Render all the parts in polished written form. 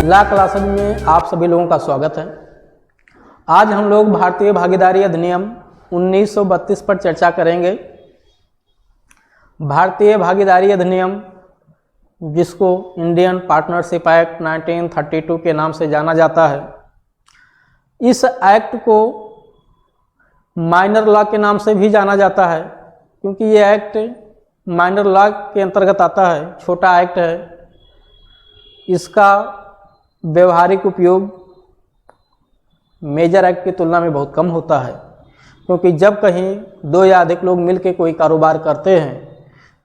ला classes में आप सभी लोगों का स्वागत है। आज हम लोग भारतीय भागीदारी अधिनियम 1932 पर चर्चा करेंगे। भारतीय भागीदारी अधिनियम, जिसको इंडियन पार्टनरशिप एक्ट 1932 के नाम से जाना जाता है, इस एक्ट को माइनर लॉ के नाम से भी जाना जाता है, क्योंकि ये एक्ट माइनर लॉ के अंतर्गत आता है, छोटा एक्ट है। इसका व्यवहारिक उपयोग मेजर एक्ट की तुलना में बहुत कम होता है, क्योंकि जब कहीं दो या अधिक लोग मिलकर कोई कारोबार करते हैं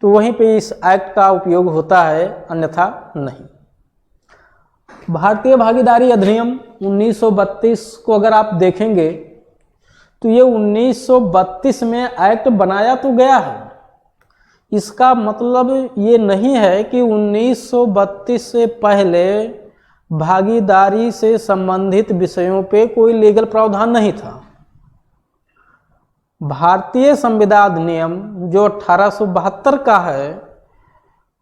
तो वहीं पे इस एक्ट का उपयोग होता है, अन्यथा नहीं। भारतीय भागीदारी अधिनियम 1932 को अगर आप देखेंगे तो ये 1932 में एक्ट बनाया तो गया है। इसका मतलब ये नहीं है कि 1932 से पहले भागीदारी से संबंधित विषयों पे कोई लीगल प्रावधान नहीं था। भारतीय संविधान अधिनियम जो 1872 का है,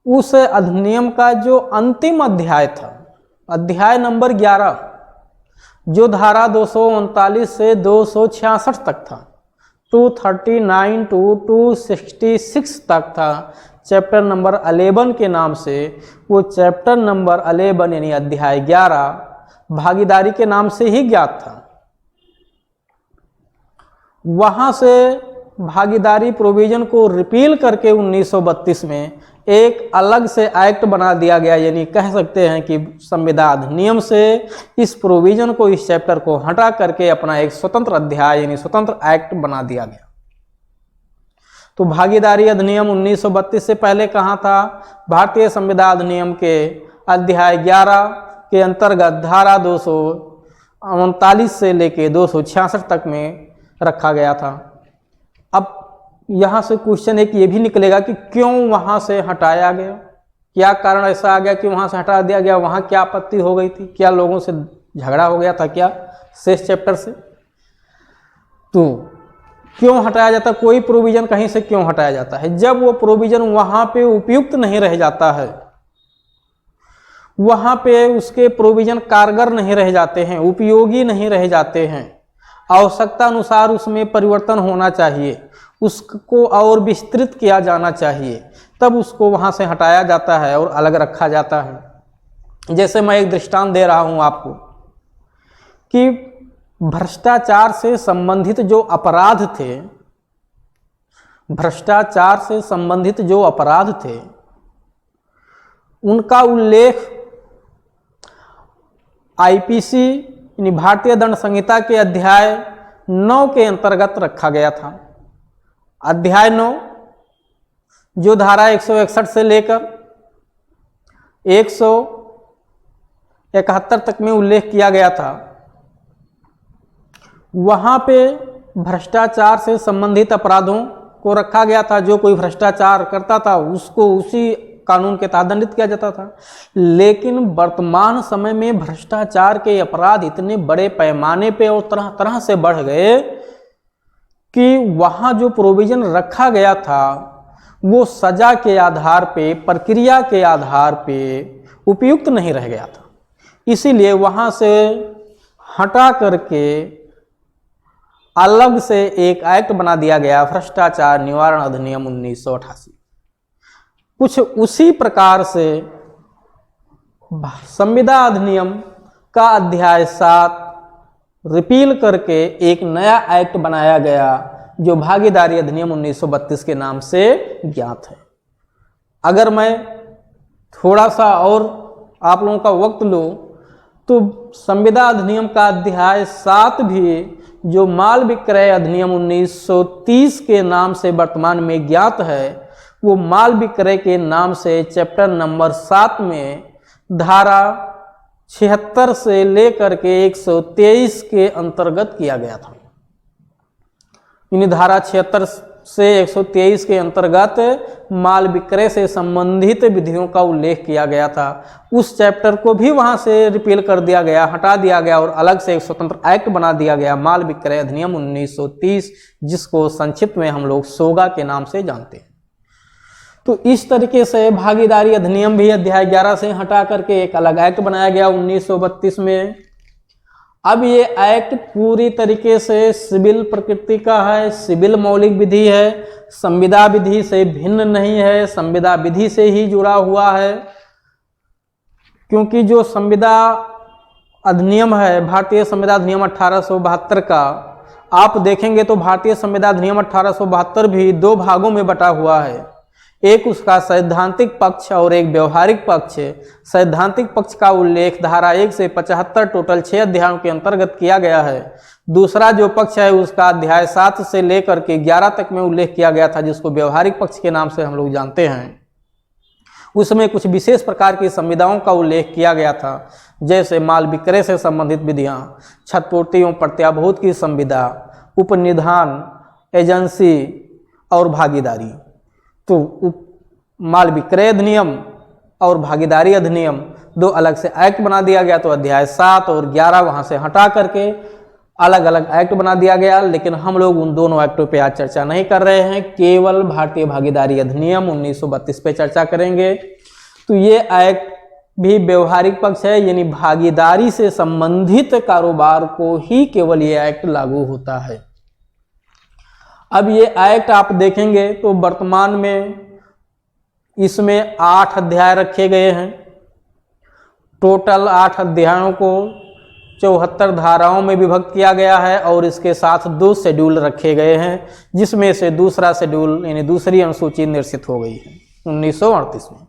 उस अधिनियम का जो अंतिम अध्याय था, अध्याय नंबर 11, जो धारा 239 से 266 तक था, 239 to 266 तक था, चैप्टर नंबर 11 के नाम से, वो चैप्टर नंबर 11 यानी अध्याय 11 भागीदारी के नाम से ही ज्ञात था। वहाँ से भागीदारी प्रोविजन को रिपील करके 1932 में एक अलग से एक्ट बना दिया गया, यानी कह सकते हैं कि संविधान अधिनियम से इस प्रोविजन को, इस चैप्टर को हटा करके अपना एक स्वतंत्र अध्याय यानी स्वतंत्र एक्ट बना दिया गया। तो भागीदारी अधिनियम 1932 से पहले कहाँ था? भारतीय संविधान अधिनियम के अध्याय 11 के अंतर्गत धारा 239 से लेके 266 तक में रखा गया था। अब यहाँ से क्वेश्चन एक ये भी निकलेगा कि क्यों वहाँ से हटाया गया, क्या कारण ऐसा आ गया कि वहाँ से हटा दिया गया? वहाँ क्या आपत्ति हो गई थी? क्या लोगों से झगड़ा हो गया था क्या शेष चैप्टर से? तो क्यों हटाया जाता? कोई प्रोविजन कहीं से क्यों हटाया जाता है? जब वो प्रोविजन वहाँ पे उपयुक्त नहीं रह जाता है, वहाँ पे उसके प्रोविजन कारगर नहीं रह जाते हैं, उपयोगी नहीं रह जाते हैं, आवश्यकता अनुसार उसमें परिवर्तन होना चाहिए, उसको और विस्तृत किया जाना चाहिए, तब उसको वहाँ से हटाया जाता है और अलग रखा जाता है। जैसे मैं एक दृष्टांत दे रहा हूँ आपको कि भ्रष्टाचार से संबंधित जो अपराध थे, भ्रष्टाचार से संबंधित जो अपराध थे, उनका उल्लेख आईपीसी यानी भारतीय दंड संहिता के अध्याय 9 के अंतर्गत रखा गया था। अध्याय 9 जो धारा 161 से लेकर 171 तक में उल्लेख किया गया था, वहाँ पे भ्रष्टाचार से संबंधित अपराधों को रखा गया था। जो कोई भ्रष्टाचार करता था उसको उसी कानून के तहत दंडित किया जाता था। लेकिन वर्तमान समय में भ्रष्टाचार के अपराध इतने बड़े पैमाने पे और तरह तरह से बढ़ गए कि वहाँ जो प्रोविजन रखा गया था वो सजा के आधार पे, प्रक्रिया के आधार पे उपयुक्त नहीं रह गया था। इसीलिए वहाँ से हटा करके अलग से एक एक्ट बना दिया गया, भ्रष्टाचार निवारण अधिनियम 1988। कुछ उसी प्रकार से संविधान अधिनियम का अध्याय 7 रिपील करके एक नया एक्ट बनाया गया, जो भागीदारी अधिनियम 1932 के नाम से ज्ञात है। अगर मैं थोड़ा सा और आप लोगों का वक्त लूँ तो संविधान अधिनियम का अध्याय 7 भी, जो माल विक्रय अधिनियम 1930 के नाम से वर्तमान में ज्ञात है, वो माल विक्रय के नाम से चैप्टर नंबर 7 में धारा 76 से लेकर के 123 के अंतर्गत किया गया था। यानी धारा 76 से 123 के अंतर्गत माल विक्रय से संबंधित विधियों का उल्लेख किया गया था। उस चैप्टर को भी वहां से रिपील कर दिया गया, हटा दिया गया और अलग से एक स्वतंत्र एक्ट बना दिया गया, माल विक्रय अधिनियम 1930, जिसको संक्षिप्त में हम लोग सोगा के नाम से जानते हैं। तो इस तरीके से भागीदारी अधिनियम भी अध्याय 11 से हटा करके एक अलग एक्ट बनाया गया 1932 में। अब ये एक्ट पूरी तरीके से सिविल प्रकृति का है, सिविल मौलिक विधि है, संविदा विधि से भिन्न नहीं है, संविदा विधि से ही जुड़ा हुआ है। क्योंकि जो संविदा अधिनियम है, भारतीय संविदा अधिनियम 1872 का, आप देखेंगे तो भारतीय संविदा अधिनियम 1872 भी दो भागों में बटा हुआ है। एक उसका सैद्धांतिक पक्ष और एक व्यवहारिक पक्ष। सैद्धांतिक पक्ष का उल्लेख धारा 1 से 75 टोटल 6 अध्यायों के अंतर्गत किया गया है। दूसरा जो पक्ष है उसका अध्याय 7 से लेकर के 11 तक में उल्लेख किया गया था, जिसको व्यवहारिक पक्ष के नाम से हम लोग जानते हैं। उसमें कुछ विशेष प्रकार की संविदाओं का उल्लेख किया गया था, जैसे माल विक्रय से संबंधित विधियां, क्षतिपूर्ति एवं प्रत्याभूत की संविदा, उपनिधान, एजेंसी और भागीदारी। तो माल विक्रय अधिनियम और भागीदारी अधिनियम दो अलग से एक्ट बना दिया गया। तो अध्याय 7 और 11 वहां से हटा करके अलग अलग एक्ट बना दिया गया। लेकिन हम लोग उन दोनों एक्टों पे आज चर्चा नहीं कर रहे हैं, केवल भारतीय भागीदारी अधिनियम 1932 पे चर्चा करेंगे। तो ये एक्ट भी व्यवहारिक पक्ष है, यानी भागीदारी से संबंधित कारोबार को ही केवल ये एक्ट लागू होता है। अब ये एक्ट आप देखेंगे तो वर्तमान में इसमें 8 अध्याय रखे गए हैं। टोटल 8 अध्यायों को 74 धाराओं में विभक्त किया गया है और इसके साथ 2 शेड्यूल रखे गए हैं, जिसमें से दूसरा शेड्यूल यानी दूसरी अनुसूची निश्चित हो गई है 1938 में।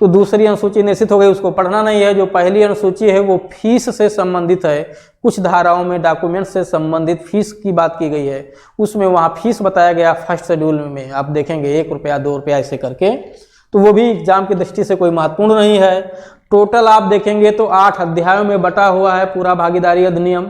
तो दूसरी अनुसूची निश्चित हो गई, उसको पढ़ना नहीं है। जो पहली अनुसूची है वो फीस से संबंधित है। कुछ धाराओं में डॉक्यूमेंट से संबंधित फीस की बात की गई है, उसमें वहाँ फीस बताया गया फर्स्ट शेड्यूल में। आप देखेंगे 1 रुपया 2 रुपया ऐसे करके, तो वो भी एग्जाम की दृष्टि से कोई महत्वपूर्ण नहीं है। टोटल आप देखेंगे तो 8 अध्यायों में बटा हुआ है पूरा भागीदारी अधिनियम।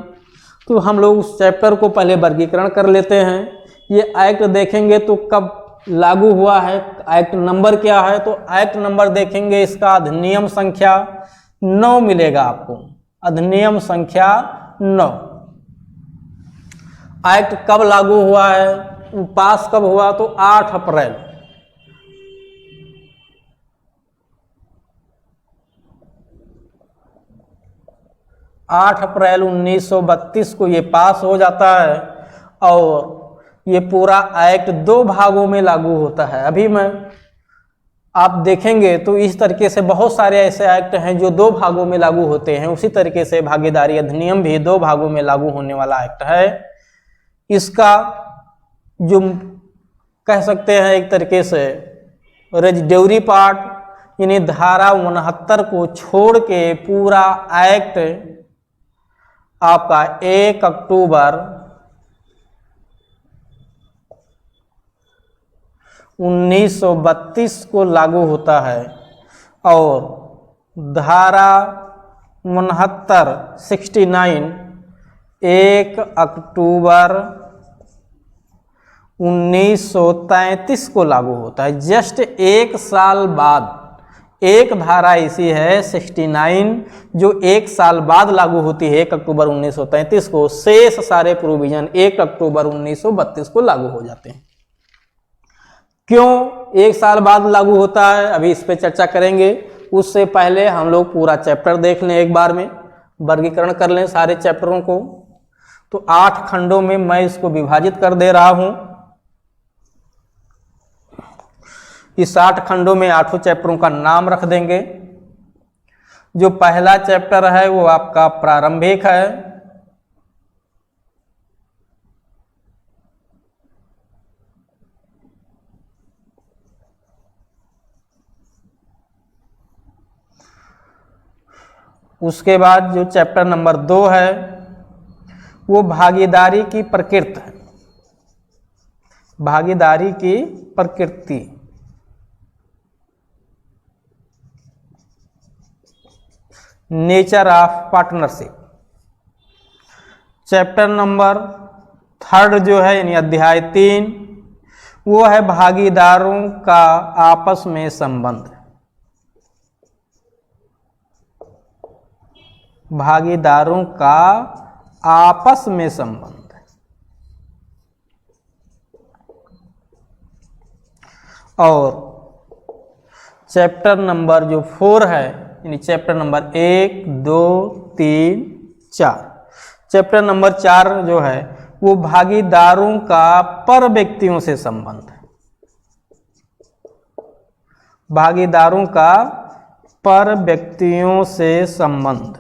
तो हम लोग उस चैप्टर को पहले वर्गीकरण कर लेते हैं। ये एक्ट देखेंगे तो कब लागू हुआ है, एक्ट नंबर क्या है, तो एक्ट नंबर देखेंगे इसका अधिनियम संख्या 9 मिलेगा आपको, अधिनियम संख्या 9। एक्ट कब लागू हुआ है, पास कब हुआ, तो 8 अप्रैल 1932 को ये पास हो जाता है। और ये पूरा एक्ट 2 भागों में लागू होता है। अभी मैं आप देखेंगे तो इस तरीके से बहुत सारे ऐसे एक्ट हैं जो 2 भागों में लागू होते हैं। उसी तरीके से भागीदारी अधिनियम भी 2 भागों में लागू होने वाला एक्ट है। इसका जो कह सकते हैं एक तरीके से रेजिड्यूरी पार्ट, यानी धारा 69 को छोड़ के पूरा एक्ट आपका 1 अक्टूबर 1932 को लागू होता है। और धारा 69 1 अक्टूबर 1933 को लागू होता है। जस्ट 1 साल बाद एक धारा ऐसी है 69 जो 1 साल बाद लागू होती है 1 अक्टूबर 1933 को। शेष सारे प्रोविजन 1 अक्टूबर 1932 को लागू हो जाते हैं। क्यों 1 साल बाद लागू होता है, अभी इस पे चर्चा करेंगे। उससे पहले हम लोग पूरा चैप्टर देख लें, एक बार में वर्गीकरण कर लें सारे चैप्टरों को। तो 8 खंडों में मैं इसको विभाजित कर दे रहा हूं। इस 8 खंडों में 8 चैप्टरों का नाम रख देंगे। जो पहला चैप्टर है वो आपका प्रारंभिक है। उसके बाद जो चैप्टर नंबर 2 है वो भागीदारी की प्रकृति है, भागीदारी की प्रकृति। Nature of partnership. Chapter number 3 जो है यानी अध्याय 3 वो है भागीदारों का आपस में संबंध, भागीदारों का आपस में संबंध। और चैप्टर नंबर जो 4 है, यानी चैप्टर नंबर 1, 2, 3, 4, चैप्टर नंबर 4 जो है वो भागीदारों का पर व्यक्तियों से संबंध है। भागीदारों का पर व्यक्तियों से संबंध,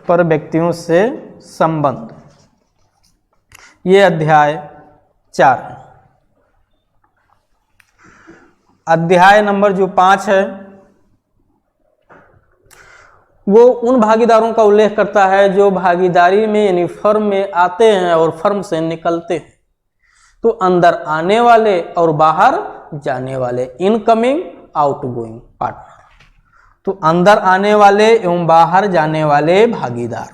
पर व्यक्तियों से संबंध, ये अध्याय 4 है। अध्याय नंबर जो 5 है वो उन भागीदारों का उल्लेख करता है जो भागीदारी में यानी फर्म में आते हैं और फर्म से निकलते हैं। तो अंदर आने वाले और बाहर जाने वाले, इनकमिंग आउटगोइंग पार्टनर। तो अंदर आने वाले एवं बाहर जाने वाले भागीदार,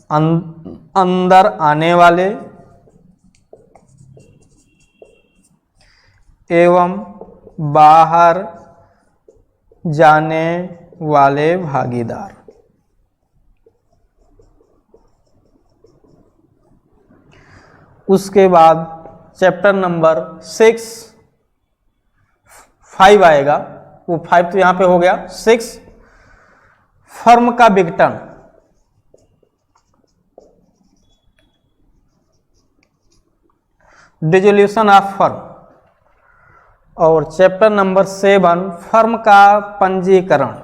अंदर आने वाले एवं बाहर जाने वाले भागीदार। उसके बाद चैप्टर नंबर 6, 5 आएगा, वो 5 तो यहां पे हो गया। 6 फर्म का विघटन, डिसोल्यूशन ऑफ फर्म। और चैप्टर नंबर 7 फर्म का पंजीकरण।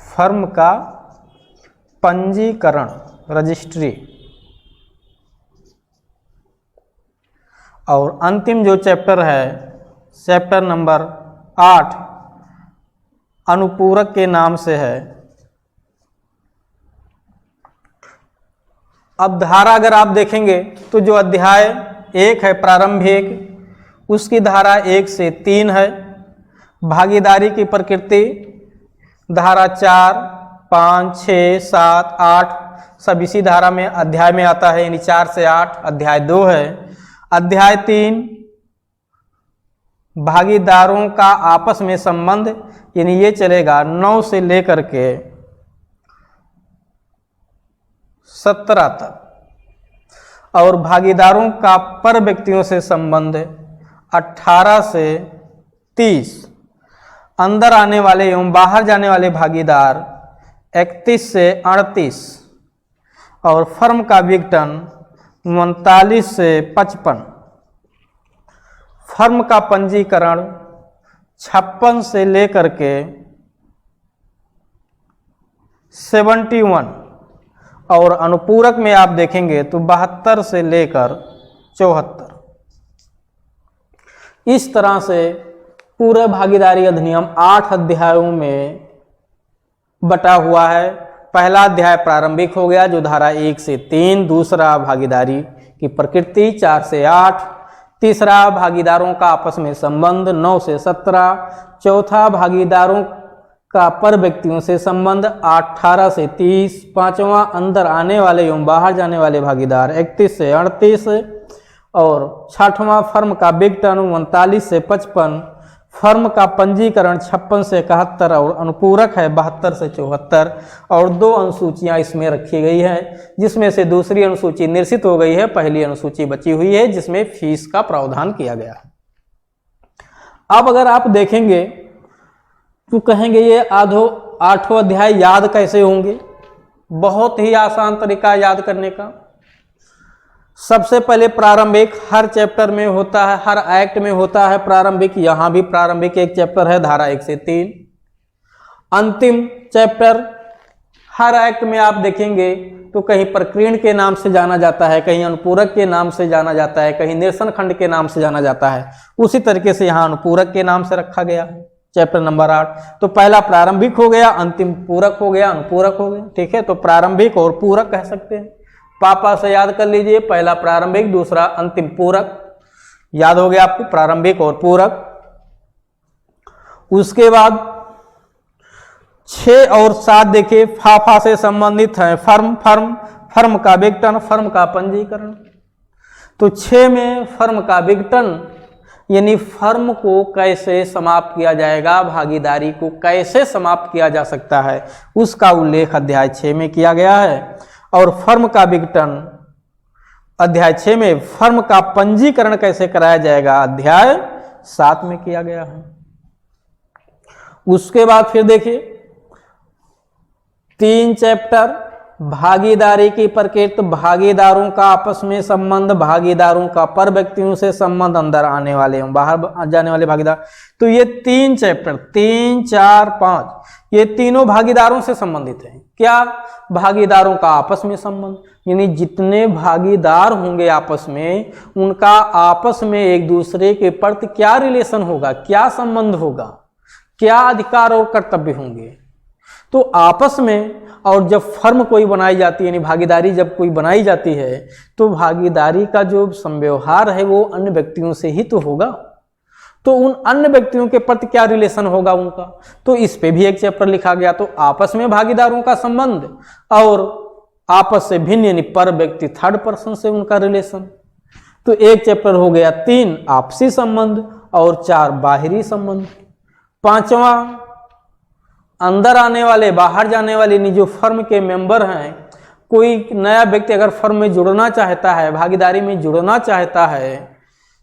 फर्म का पंजीकरण, रजिस्ट्री। और अंतिम जो चैप्टर है चैप्टर नंबर 8 अनुपूरक के नाम से है। अब धारा अगर आप देखेंगे तो जो अध्याय 1 है प्रारंभिक, उसकी धारा 1 से 3 है। भागीदारी की प्रकृति धारा 4, 5, 6, 7, 8 सब इसी धारा में अध्याय में आता है, यानी 4 से 8 अध्याय 2 है। अध्याय 3 भागीदारों का आपस में संबंध, यानी ये चलेगा 9 से लेकर के 17 तक। और भागीदारों का पर व्यक्तियों से संबंध 18 से 30। अंदर आने वाले एवं बाहर जाने वाले भागीदार 31 से 38। और फर्म का विघटन 39 से 55। फर्म का पंजीकरण 56 से लेकर के 71। और अनुपूरक में आप देखेंगे तो 72 से लेकर 74। इस तरह से पूरा भागीदारी अधिनियम 8 अध्यायों में बटा हुआ है। पहला अध्याय प्रारंभिक हो गया जो धारा 1 से 3, दूसरा भागीदारी की प्रकृति 4 से 8, तीसरा भागीदारों का आपस में संबंध 9 से 17, चौथा भागीदारों का पर व्यक्तियों से संबंध 18 से 30, पांचवा अंदर आने वाले एवं बाहर जाने वाले भागीदार 31 से 38, और छठवां फर्म का विघटन 39 से 55, फर्म का पंजीकरण 56 से 71 और अनुपूरक है 72 से 74। और 2 अनुसूचियां इसमें रखी गई है, जिसमें से दूसरी अनुसूची निरसित हो गई है, पहली अनुसूची बची हुई है जिसमें फीस का प्रावधान किया गया है। अब अगर आप देखेंगे तो कहेंगे ये 8वां अध्याय याद कैसे होंगे? बहुत ही आसान तरीका याद करने का। सबसे पहले प्रारंभिक हर चैप्टर में होता है, हर एक्ट में होता है प्रारंभिक। यहां भी प्रारंभिक एक चैप्टर है धारा 1 से 3। अंतिम चैप्टर हर एक्ट में आप देखेंगे तो कहीं प्रकीर्ण के नाम से जाना जाता है, कहीं अनुपूरक के नाम से जाना जाता है, कहीं निरसन खंड के नाम से जाना जाता है। उसी तरीके से यहाँ अनुपूरक के नाम से रखा गया है चैप्टर नंबर 8। तो पहला प्रारंभिक हो गया, अंतिम पूरक हो गया, अनुपूरक हो गया। ठीक है, तो प्रारंभिक और पूरक कह सकते हैं। पापा से याद कर लीजिए, पहला प्रारंभिक, दूसरा अंतिम पूरक। याद हो गया आपको प्रारंभिक और पूरक। उसके बाद 6 और 7 देखिए फाफा से संबंधित है। फर्म का विघटन, फर्म का पंजीकरण। तो 6 में फर्म का विघटन, यानी फर्म को कैसे समाप्त किया जाएगा, भागीदारी को कैसे समाप्त किया जा सकता है, उसका उल्लेख अध्याय 6 में किया गया है। और फर्म का विघटन अध्याय 6 में, फर्म का पंजीकरण कैसे कराया जाएगा अध्याय 7 में किया गया है। उसके बाद फिर देखिए 3 चैप्टर, भागीदारी की प्रकृति, भागीदारों का आपस में संबंध, भागीदारों का पर व्यक्तियों से संबंध, अंदर आने वाले एवं बाहर जाने वाले भागीदार। तो ये 3 चैप्टर 3, 4, 5 ये तीनों भागीदारों से संबंधित हैं। क्या? भागीदारों का आपस में संबंध, यानी जितने भागीदार होंगे आपस में, उनका आपस में एक दूसरे के प्रति क्या रिलेशन होगा, क्या संबंध होगा, क्या अधिकार और कर्तव्य होंगे। तो आपस में, और जब फर्म कोई बनाई जाती है, यानी भागीदारी जब कोई बनाई जाती है, तो भागीदारी का जो संव्यवहार है वो अन्य व्यक्तियों से ही तो होगा। तो उन अन्य व्यक्तियों के प्रति क्या रिलेशन होगा उनका, तो इस पे भी एक चैप्टर लिखा गया। तो आपस में भागीदारों का संबंध और आपस से भिन्न यानी पर व्यक्ति, थर्ड पर्सन से उनका रिलेशन। तो एक चैप्टर हो गया 3 आपसी संबंध और 4 बाहरी संबंध। 5वां अंदर आने वाले बाहर जाने वाले, यानी जो फर्म के मेंबर हैं, कोई नया व्यक्ति अगर फर्म में जुड़ना चाहता है, भागीदारी में जुड़ना चाहता है,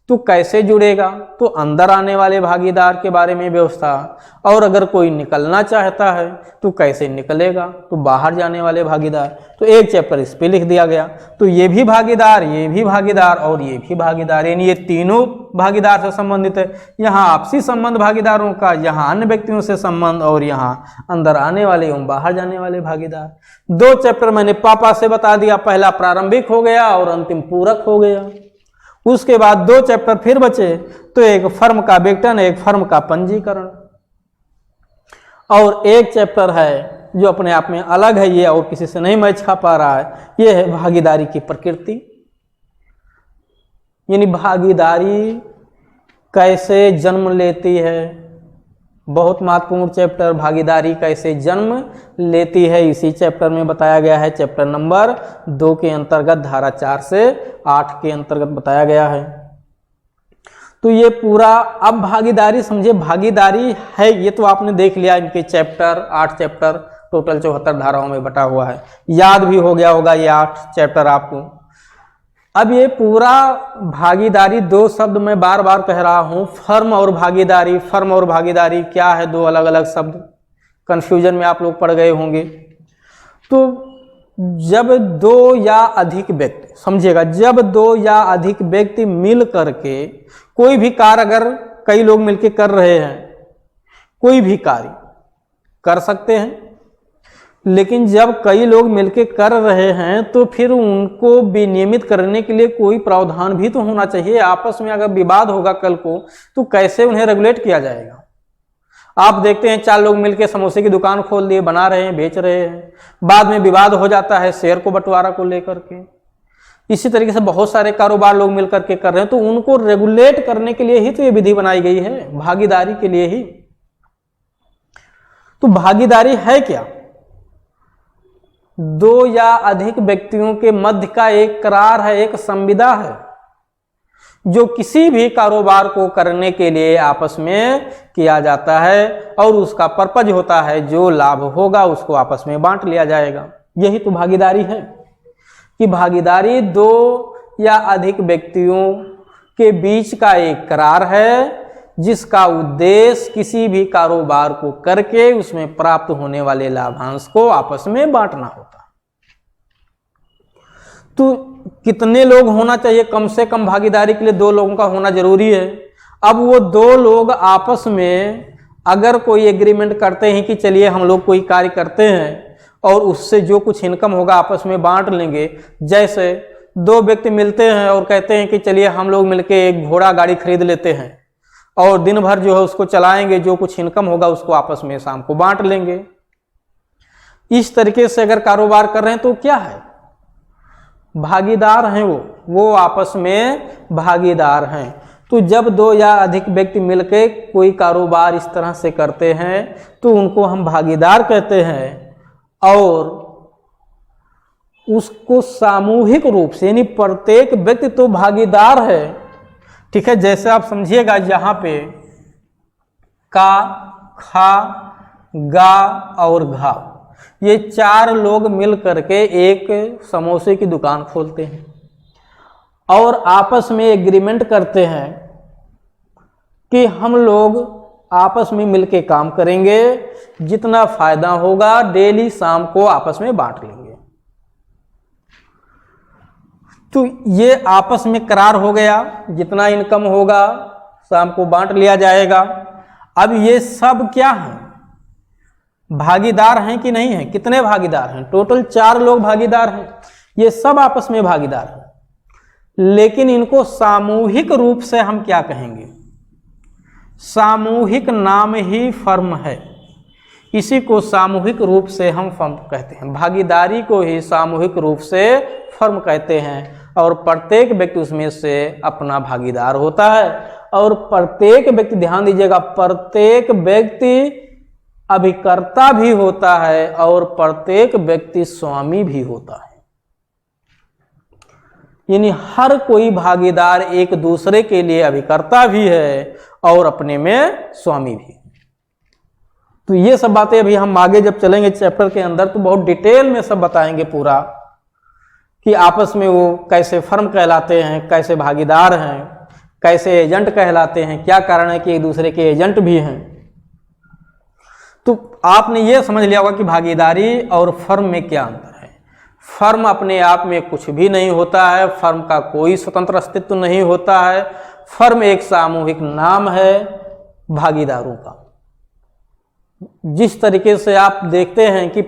तो कैसे जुड़ेगा, तो अंदर आने वाले भागीदार के बारे में व्यवस्था। और अगर कोई निकलना चाहता है तो कैसे निकलेगा, तो बाहर जाने वाले भागीदार। तो एक चैप्टर इस पे लिख दिया गया। तो ये भी भागीदार, ये भी भागीदार और ये भी भागीदार, यानी ये तीनों भागीदार से संबंधित है। यहाँ आपसी संबंध भागीदारों का, यहाँ अन्य व्यक्तियों से संबंध, और यहाँ अंदर आने वाले एवं बाहर जाने वाले भागीदार। 2 चैप्टर मैंने पापा से बता दिया, पहला प्रारंभिक हो गया और अंतिम पूरक हो गया। उसके बाद 2 चैप्टर फिर बचे, तो एक फर्म का विघटन, एक फर्म का पंजीकरण, और एक चैप्टर है जो अपने आप में अलग है, ये और किसी से नहीं मैच खा पा रहा है, ये है भागीदारी की प्रकृति। यानी भागीदारी कैसे जन्म लेती है, बहुत महत्वपूर्ण चैप्टर, भागीदारी कैसे जन्म लेती है, इसी चैप्टर में बताया गया है। चैप्टर नंबर 2 के अंतर्गत धारा 4 से 8 के अंतर्गत बताया गया है। तो ये पूरा, अब भागीदारी समझे, भागीदारी है ये तो आपने देख लिया, इनके चैप्टर 8 चैप्टर टोटल 74 धाराओं में बटा हुआ है, याद भी हो गया होगा ये 8 चैप्टर आपको। अब ये पूरा भागीदारी, 2 शब्द मैं बार बार कह रहा हूं, फर्म और भागीदारी। फर्म और भागीदारी क्या है, 2 अलग अलग शब्द, कंफ्यूजन में आप लोग पड़ गए होंगे। तो जब 2 या अधिक व्यक्ति, समझिएगा, जब 2 या अधिक व्यक्ति मिल करके कोई भी कार्य, अगर कई लोग मिलकर कर रहे हैं, कोई भी कार्य कर सकते हैं, लेकिन जब कई लोग मिलकर कर रहे हैं तो फिर उनको विनियमित करने के लिए कोई प्रावधान भी तो होना चाहिए। आपस में अगर विवाद होगा कल को, तो कैसे उन्हें रेगुलेट किया जाएगा। आप देखते हैं 4 लोग मिलकर समोसे की दुकान खोल दिए, बना रहे हैं, बेच रहे हैं, बाद में विवाद हो जाता है शेयर को बंटवारा को लेकर के। इसी तरीके से बहुत सारे कारोबार लोग मिलकर के कर रहे हैं, तो उनको रेगुलेट करने के लिए ही तो ये विधि बनाई गई है, भागीदारी के लिए ही। तो भागीदारी है क्या, 2 या अधिक व्यक्तियों के मध्य का एक करार है, एक संविदा है, जो किसी भी कारोबार को करने के लिए आपस में किया जाता है, और उसका पर्पज होता है जो लाभ होगा उसको आपस में बांट लिया जाएगा। यही तो भागीदारी है, कि भागीदारी 2 या अधिक व्यक्तियों के बीच का एक करार है, जिसका उद्देश्य किसी भी कारोबार को करके उसमें प्राप्त होने वाले लाभांश को आपस में बांटना होता है। तो कितने लोग होना चाहिए, कम से कम भागीदारी के लिए 2 लोगों का होना जरूरी है। अब वो 2 लोग आपस में अगर कोई एग्रीमेंट करते हैं कि चलिए हम लोग कोई कार्य करते हैं और उससे जो कुछ इनकम होगा आपस में बांट लेंगे, जैसे 2 व्यक्ति मिलते हैं और कहते हैं कि चलिए हम लोग मिलके एक घोड़ा गाड़ी खरीद लेते हैं और दिन भर जो है उसको चलाएंगे, जो कुछ इनकम होगा उसको आपस में शाम को बांट लेंगे। इस तरीके से अगर कारोबार कर रहे हैं तो क्या है, भागीदार हैं, वो आपस में भागीदार हैं। तो जब 2 या अधिक व्यक्ति मिलकर कोई कारोबार इस तरह से करते हैं तो उनको हम भागीदार कहते हैं, और उसको सामूहिक रूप से, यानी प्रत्येक व्यक्ति तो भागीदार है, ठीक है, जैसे आप समझिएगा यहाँ पे का, खा, गा और घा, ये 4 लोग मिल करके एक समोसे की दुकान खोलते हैं और आपस में एग्रीमेंट करते हैं कि हम लोग आपस में मिलके काम करेंगे, जितना फायदा होगा डेली शाम को आपस में बांट लेंगे। तो ये आपस में करार हो गया, जितना इनकम होगा शाम को बांट लिया जाएगा। अब ये सब क्या हैं, भागीदार हैं कि नहीं हैं? कितने भागीदार हैं? टोटल 4 लोग भागीदार हैं। ये सब आपस में भागीदार हैं, लेकिन इनको सामूहिक रूप से हम क्या कहेंगे? सामूहिक नाम ही फर्म है। इसी को सामूहिक रूप से हम फर्म कहते हैं। भागीदारी को ही सामूहिक रूप से फर्म कहते हैं और प्रत्येक व्यक्ति उसमें से अपना भागीदार होता है। और प्रत्येक व्यक्ति, ध्यान दीजिएगा, प्रत्येक व्यक्ति अभिकर्ता भी होता है और प्रत्येक व्यक्ति स्वामी भी होता है। यानी हर कोई भागीदार एक दूसरे के लिए अभिकर्ता भी है और अपने में स्वामी भी। तो ये सब बातें अभी हम आगे जब चलेंगे चैप्टर के अंदर तो बहुत डिटेल में सब बताएंगे पूरा, कि आपस में वो कैसे फर्म कहलाते हैं, कैसे भागीदार हैं, कैसे एजेंट कहलाते हैं, क्या कारण है कि एक दूसरे के एजेंट भी हैं। तो आपने ये समझ लिया होगा कि भागीदारी और फर्म में क्या अंतर है। फर्म अपने आप में कुछ भी नहीं होता है, फर्म का कोई स्वतंत्र अस्तित्व नहीं होता है। फर्म एक सामूहिक नाम है भागीदारों का। जिस तरीके से आप देखते हैं कि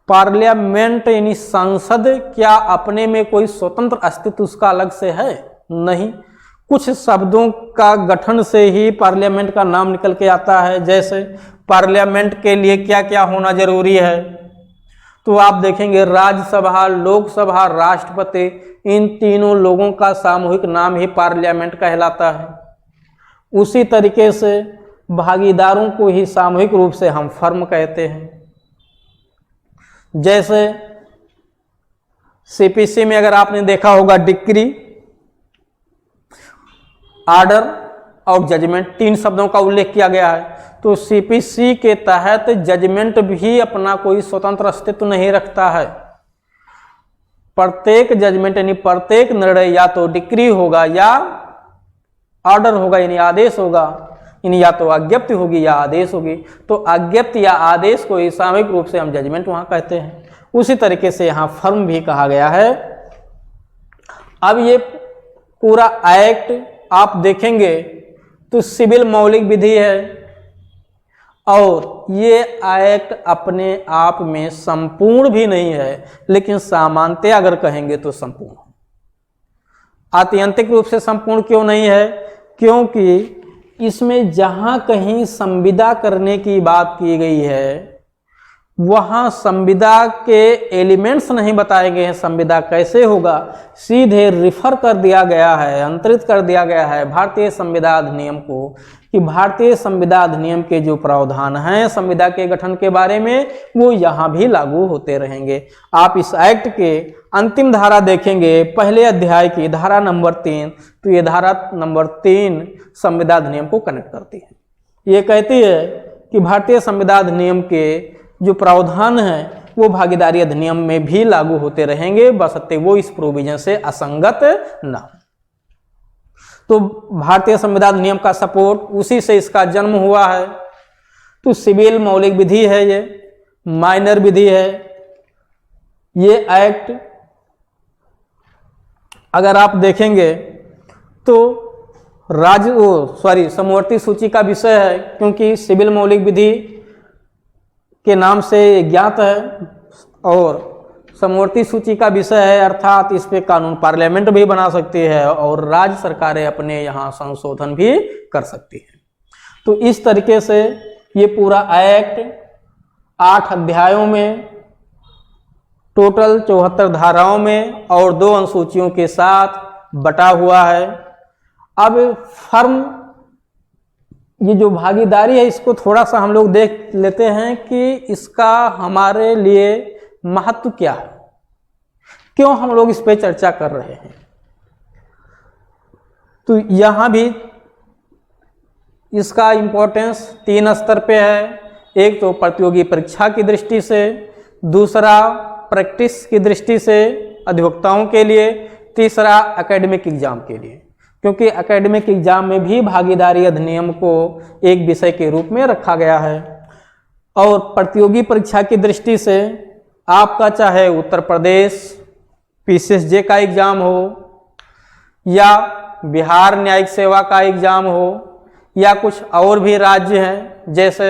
पार्लियामेंट यानी संसद, क्या अपने में कोई स्वतंत्र अस्तित्व उसका अलग से है? नहीं। कुछ शब्दों का गठन से ही पार्लियामेंट का नाम निकल के आता है। जैसे पार्लियामेंट के लिए क्या क्या होना जरूरी है, तो आप देखेंगे राज्यसभा, लोकसभा, राष्ट्रपति, इन तीनों लोगों का सामूहिक नाम ही पार्लियामेंट कहलाता है। उसी तरीके से भागीदारों को ही सामूहिक रूप से हम फर्म कहते हैं। जैसे सीपीसी में अगर आपने देखा होगा डिक्री, आर्डर और जजमेंट, 3 शब्दों का उल्लेख किया गया है। तो सीपीसी के तहत जजमेंट भी अपना कोई स्वतंत्र अस्तित्व नहीं रखता है। प्रत्येक जजमेंट यानी प्रत्येक निर्णय या तो डिक्री होगा या ऑर्डर होगा, यानी आदेश होगा, यानी या तो आज्ञप्ति होगी या आदेश होगी। तो आज्ञप्ति या आदेश को ही सामूहिक रूप से हम जजमेंट वहां कहते हैं। उसी तरीके से यहाँ फर्म भी कहा गया है। अब ये पूरा एक्ट आप देखेंगे तो सिविल मौलिक विधि है और ये एक्ट अपने आप में संपूर्ण भी नहीं है, लेकिन सामान्यतः अगर कहेंगे तो संपूर्ण है। आत्यंतिक रूप से संपूर्ण क्यों नहीं है? क्योंकि इसमें जहां कहीं संविदा करने की बात की गई है वहां संविदा के एलिमेंट्स नहीं बताए गए हैं। संविदा कैसे होगा, सीधे रिफर कर दिया गया है, अंतरित कर दिया गया है भारतीय संविदा अधिनियम को, कि भारतीय संविदा अधिनियम के जो प्रावधान हैं संविदा के गठन के बारे में वो यहाँ भी लागू होते रहेंगे। आप इस एक्ट के अंतिम धारा देखेंगे, पहले अध्याय की धारा नंबर 3, तो ये धारा नंबर 3 संविदा अधिनियम को कनेक्ट करती है। ये कहती है कि भारतीय संविदा अधिनियम के जो प्रावधान हैं वो भागीदारी अधिनियम में भी लागू होते रहेंगे, बशर्ते वो इस प्रोविजन से असंगत ना हो। तो भारतीय संविधान अधिनियम का सपोर्ट, उसी से इसका जन्म हुआ है। तो सिविल मौलिक विधि है, ये माइनर विधि है। ये एक्ट अगर आप देखेंगे तो समवर्ती सूची का विषय है, क्योंकि सिविल मौलिक विधि के नाम से ज्ञात है और समवर्ती सूची का विषय है, अर्थात इस पे कानून पार्लियामेंट भी बना सकती है और राज्य सरकारें अपने यहाँ संशोधन भी कर सकती है। तो इस तरीके से ये पूरा एक्ट 8 अध्यायों में, टोटल 74 धाराओं में और 2 अनुसूचियों के साथ बटा हुआ है। अब फर्म, ये जो भागीदारी है, इसको थोड़ा सा हम लोग देख लेते हैं कि इसका हमारे लिए महत्व क्या है, क्यों हम लोग इस पे चर्चा कर रहे हैं। तो यहाँ भी इसका इम्पोर्टेंस 3 स्तर पे है। एक तो प्रतियोगी परीक्षा की दृष्टि से, दूसरा प्रैक्टिस की दृष्टि से अधिवक्ताओं के लिए, तीसरा एकेडमिक एग्जाम के लिए, क्योंकि एकेडमिक एग्जाम में भी भागीदारी अधिनियम को एक विषय के रूप में रखा गया है। और प्रतियोगी परीक्षा की दृष्टि से आपका चाहे उत्तर प्रदेश पीसीएसजे का एग्जाम हो या बिहार न्यायिक सेवा का एग्जाम हो या कुछ और भी राज्य हैं जैसे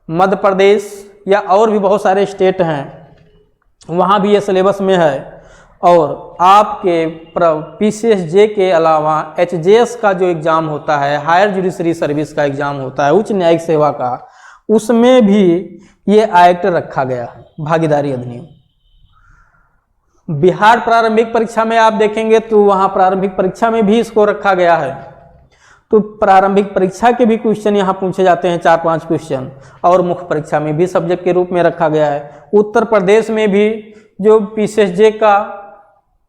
मध्य प्रदेश या और भी बहुत सारे स्टेट हैं, वहाँ भी ये सिलेबस में है। और आपके पीसीएसजे के अलावा एचजेएस का जो एग्ज़ाम होता है, हायर जुडिशरी सर्विस का एग्ज़ाम होता है, उच्च न्यायिक सेवा का, उसमें भी ये एक्ट रखा गया है, भागीदारी अधिनियम। बिहार प्रारंभिक परीक्षा में आप देखेंगे तो वहाँ प्रारंभिक परीक्षा में भी इसको रखा गया है। तो प्रारंभिक परीक्षा के भी क्वेश्चन यहाँ पूछे जाते हैं, 4-5 क्वेश्चन, और मुख्य परीक्षा में भी सब्जेक्ट के रूप में रखा गया है। उत्तर प्रदेश में भी जो पीसीएसजे का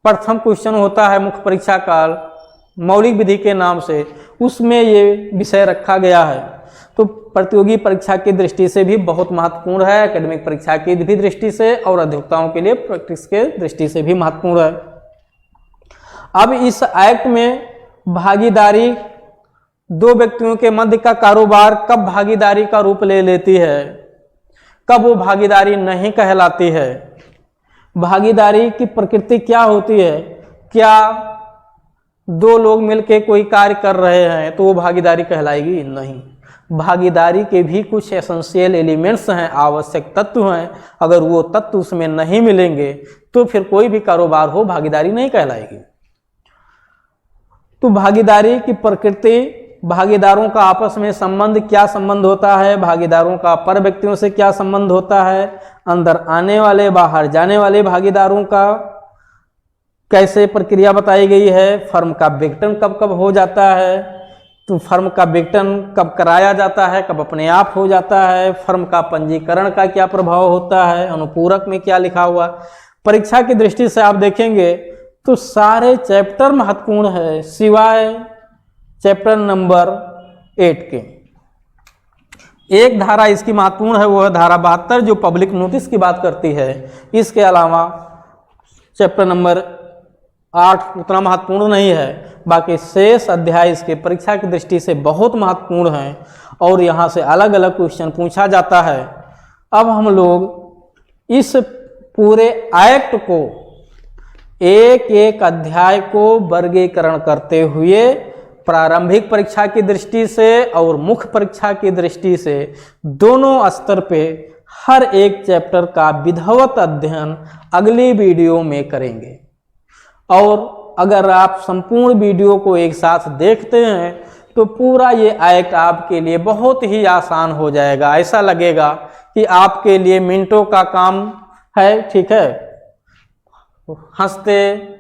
प्रथम क्वेश्चन होता है मुख्य परीक्षा काल मौलिक विधि के नाम से, उसमें ये विषय रखा गया है। तो प्रतियोगी परीक्षा की दृष्टि से भी बहुत महत्वपूर्ण है, एकेडमिक परीक्षा की भी दृष्टि से और अधिवक्ताओं के लिए प्रैक्टिस के दृष्टि से भी महत्वपूर्ण है। अब इस एक्ट में भागीदारी दो व्यक्तियों के मध्य का कारोबार कब भागीदारी का रूप ले लेती है, कब वो भागीदारी नहीं कहलाती है, भागीदारी की प्रकृति क्या होती है, क्या दो लोग मिलकर कोई कार्य कर रहे हैं तो वो भागीदारी कहलाएगी? नहीं, भागीदारी के भी कुछ एसेंशियल एलिमेंट्स हैं, आवश्यक तत्व हैं। अगर वो तत्व उसमें नहीं मिलेंगे तो फिर कोई भी कारोबार हो भागीदारी नहीं कहलाएगी। तो भागीदारी की प्रकृति, भागीदारों का आपस में संबंध, क्या संबंध होता है, भागीदारों का पर व्यक्तियों से क्या संबंध होता है, अंदर आने वाले बाहर जाने वाले भागीदारों का कैसे प्रक्रिया बताई गई है, फर्म का विघटन कब कब हो जाता है, तो फर्म का विघटन कब कराया जाता है, कब अपने आप हो जाता है, फर्म का पंजीकरण का क्या प्रभाव होता है, अनुपूरक में क्या लिखा हुआ। परीक्षा की दृष्टि से आप देखेंगे तो सारे चैप्टर महत्वपूर्ण है सिवाय चैप्टर नंबर 8 के। एक धारा इसकी महत्वपूर्ण है, वो है धारा 72 जो पब्लिक नोटिस की बात करती है। इसके अलावा चैप्टर नंबर 8 उतना महत्वपूर्ण नहीं है। बाकी शेष अध्याय इसके परीक्षा की दृष्टि से बहुत महत्वपूर्ण है और यहाँ से अलग अलग क्वेश्चन पूछा जाता है। अब हम लोग इस पूरे एक्ट को एक एक अध्याय को वर्गीकरण करते हुए प्रारंभिक परीक्षा की दृष्टि से और मुख्य परीक्षा की दृष्टि से दोनों स्तर पे हर एक चैप्टर का विधिवत अध्ययन अगली वीडियो में करेंगे। और अगर आप संपूर्ण वीडियो को एक साथ देखते हैं तो पूरा ये एक्ट आपके लिए बहुत ही आसान हो जाएगा। ऐसा लगेगा कि आपके लिए मिनटों का काम है, ठीक है। हंसते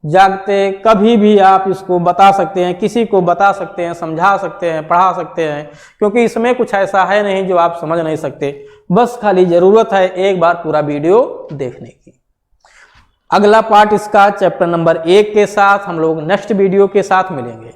जागते कभी भी आप इसको बता सकते हैं, किसी को बता सकते हैं, समझा सकते हैं, पढ़ा सकते हैं, क्योंकि इसमें कुछ ऐसा है नहीं जो आप समझ नहीं सकते। बस खाली जरूरत है एक बार पूरा वीडियो देखने की। अगला पार्ट इसका चैप्टर नंबर 1 के साथ हम लोग नेक्स्ट वीडियो के साथ मिलेंगे।